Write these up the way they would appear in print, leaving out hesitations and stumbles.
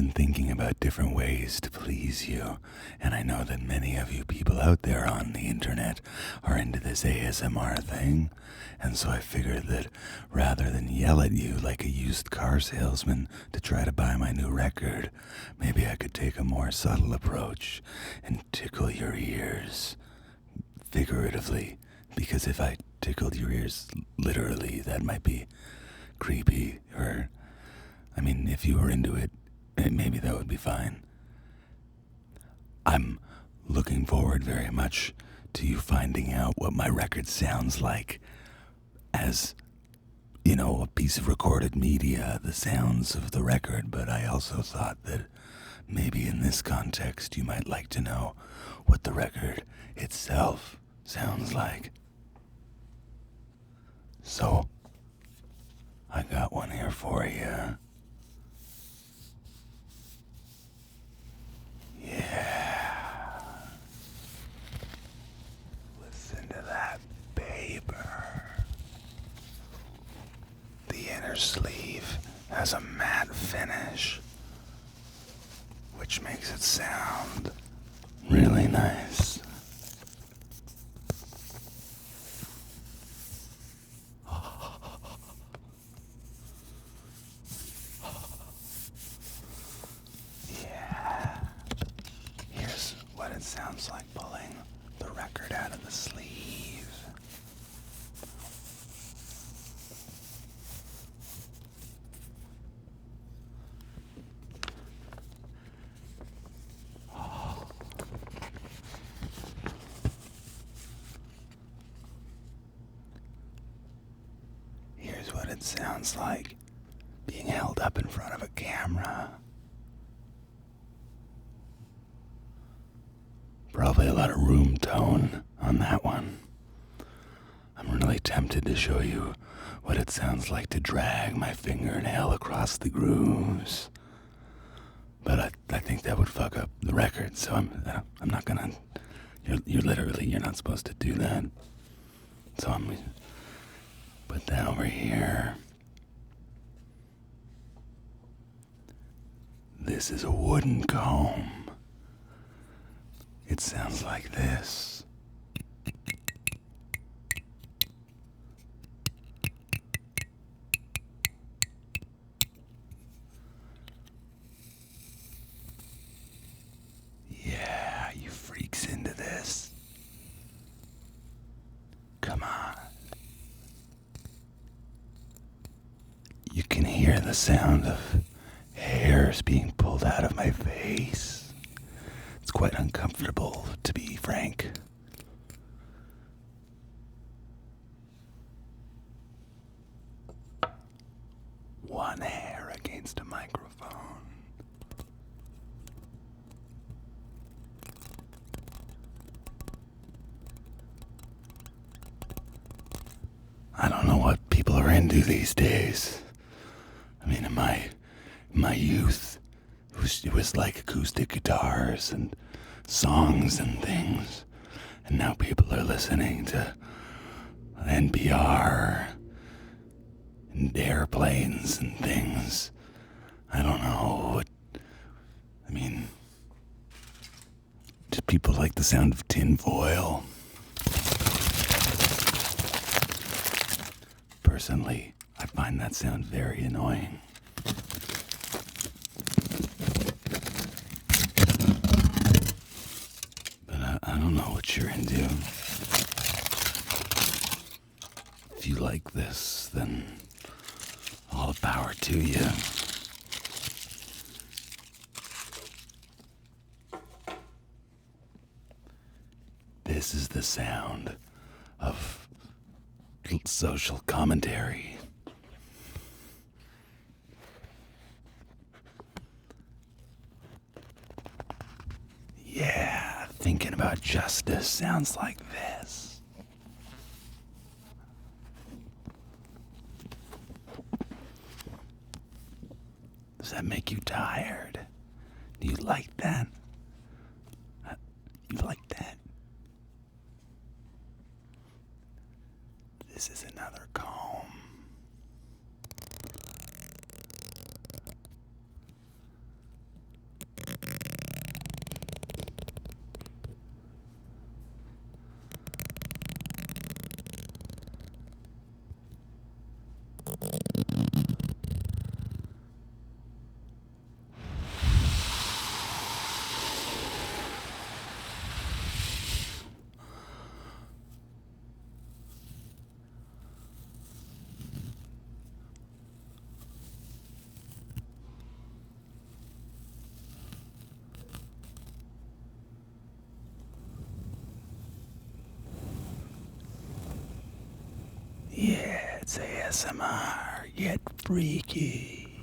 been thinking about different ways to please you, and I know that many of you people out there on the internet are into this ASMR thing, and so I figured that rather than yell at you like a used car salesman to try to buy my new record, maybe I could take a more subtle approach and tickle your ears, figuratively, because if I tickled your ears literally, that might be creepy, or, I mean, if you were into it, maybe that would be fine. I'm looking forward very much to you finding out what my record sounds like as, you know, a piece of recorded media, the sounds of the record, but I also thought that maybe in this context you might like to know what the record itself sounds like. So, I got one here for you. Yeah. Listen to that paper. The inner sleeve has a matte finish, which makes it sound really nice. Here's what it sounds like pulling the record out of the sleeve. Here's what it sounds like being held up in front of a camera. Probably a lot of room tone on that one. I'm really tempted to show you what it sounds like to drag my fingernail across the grooves. But I think that would fuck up the record, so I'm not gonna. You're not supposed to do that. So I'm gonna put that over here. This is a wooden comb. It sounds like this. Yeah, you freaks into this. Come on. You can hear the sound of hairs being pulled out of my face. It's quite uncomfortable, to be frank. One hair against a microphone. I don't know what people are into these days. I mean, in my youth, it was like acoustic guitars and songs and things. And now people are listening to NPR and airplanes and things. I don't know. I mean, do people like the sound of tinfoil? Personally, I find that sound very annoying. But I don't know what you're into. If you like this, then all the power to you. This is the sound of social commentary. Yeah, thinking about justice sounds like this. Does that make you tired? Do you like that? You like that? This is another comb. Yeah, it's ASMR, yet freaky.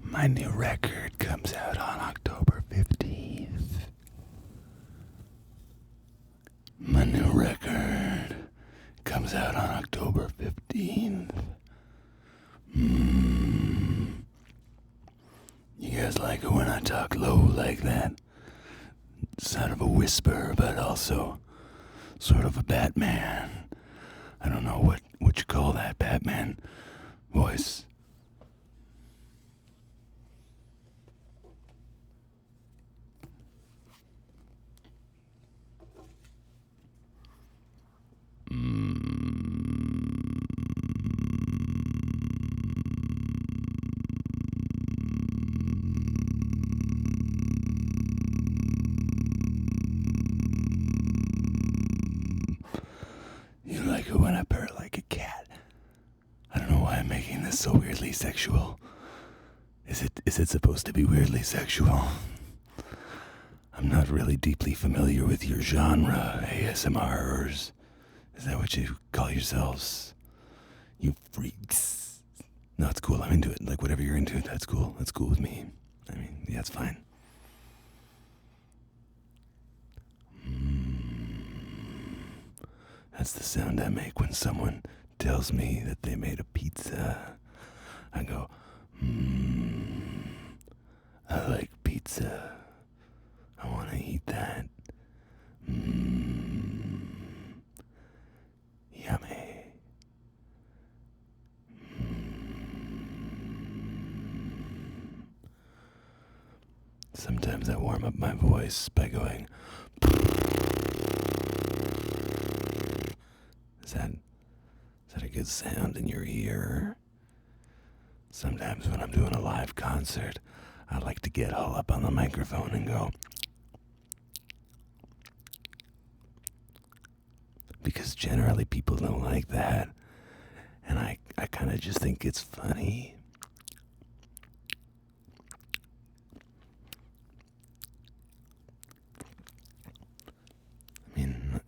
My new record comes out on October 15th. My new record comes out on October 15th. You guys like it when I talk low like that? Sound of a whisper, but also sort of a Batman. I don't know what you call that Batman voice. You like it when I purr like a cat. I don't know why I'm making this so weirdly sexual. Is it supposed to be weirdly sexual? I'm not really deeply familiar with your genre, ASMRers. Is that what you call yourselves? You freaks. No, it's cool. I'm into it. Like, whatever you're into, that's cool. That's cool with me. I mean, yeah, it's fine. That's the sound I make when someone tells me that they made a pizza. I go, I like pizza. I want to eat that. Yummy. Sometimes I warm up my voice by going, Is that a good sound in your ear? Sometimes when I'm doing a live concert, I like to get all up on the microphone and go, because generally people don't like that, and I kind of just think it's funny. I mean,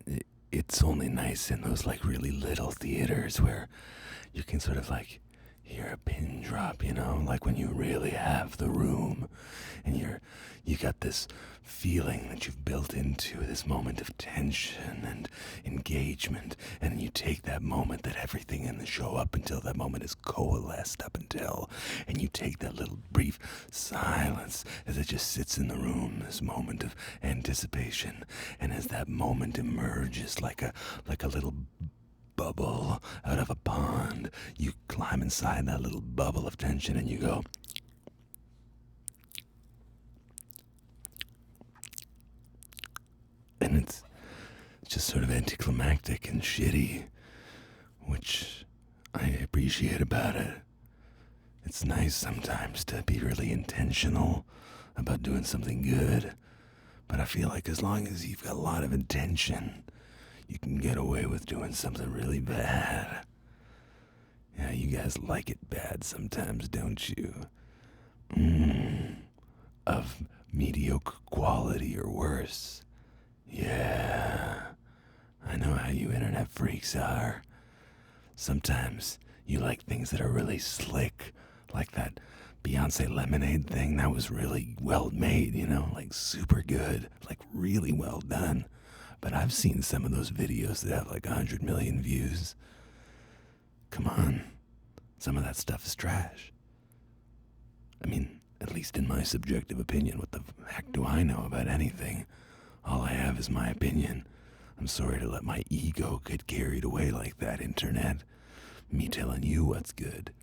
it's only nice in those like really little theaters where you can sort of like hear a pin drop, you know, like when you really have the room and you got this feeling that you've built into this moment of tension and engagement, and you take that moment that everything in the show up until that moment is coalesced up until, and you take that little brief silence as it just sits in the room, this moment of anticipation, and as that moment emerges like a little bubble out of a pond, you climb inside that little bubble of tension and you go, and it's just sort of anticlimactic and shitty, which I appreciate about it. It's nice sometimes to be really intentional about doing something good, but I feel like as long as you've got a lot of intention, you can get away with doing something really bad. Yeah, you guys like it bad sometimes, don't you? Of mediocre quality or worse. Yeah, I know how you internet freaks are. Sometimes you like things that are really slick, like that Beyonce Lemonade thing. That was really well made, you know, like super good, like really well done. But I've seen some of those videos that have like 100 million views. Come on, some of that stuff is trash. I mean, at least in my subjective opinion, what the heck do I know about anything? All I have is my opinion. I'm sorry to let my ego get carried away like that, internet. Me telling you what's good.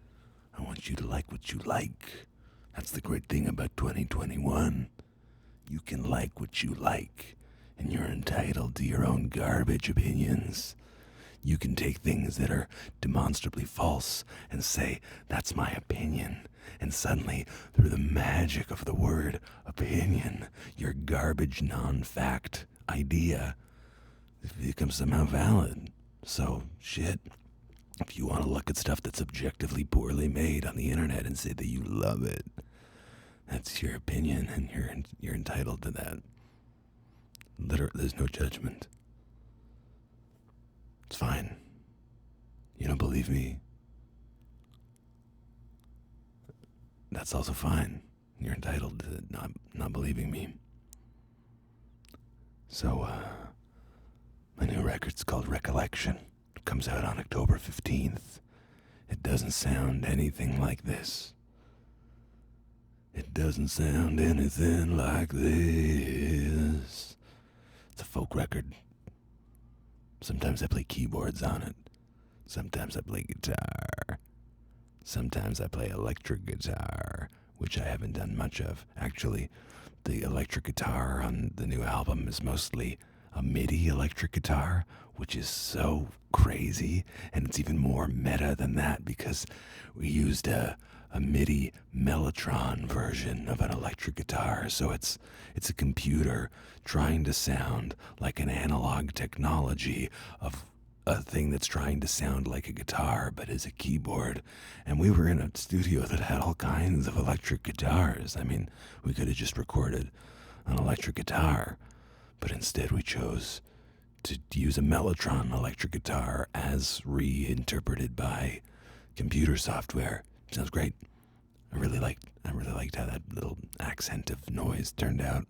I want you to like what you like. That's the great thing about 2021. You can like what you like, and you're entitled to your own garbage opinions. You can take things that are demonstrably false and say, that's my opinion. And suddenly, through the magic of the word opinion, your garbage non-fact idea becomes somehow valid. So, shit. If you want to look at stuff that's objectively poorly made on the internet and say that you love it, that's your opinion, and you're entitled to that. There's no judgment. It's fine. You don't believe me? That's also fine. You're entitled to not believing me. So, my new record's called Recollection. It comes out on October 15th. It doesn't sound anything like this. It doesn't sound anything like this. It's a folk record. Sometimes I play keyboards on it. Sometimes I play guitar. Sometimes I play electric guitar, which I haven't done much of. Actually, the electric guitar on the new album is mostly a MIDI electric guitar, which is so crazy, and it's even more meta than that because we used a MIDI Mellotron version of an electric guitar. So it's a computer trying to sound like an analog technology of a thing that's trying to sound like a guitar but is a keyboard. And we were in a studio that had all kinds of electric guitars. I mean, we could have just recorded an electric guitar, but instead we chose to use a Mellotron electric guitar as reinterpreted by computer software. Sounds great. I really liked how that little accent of noise turned out.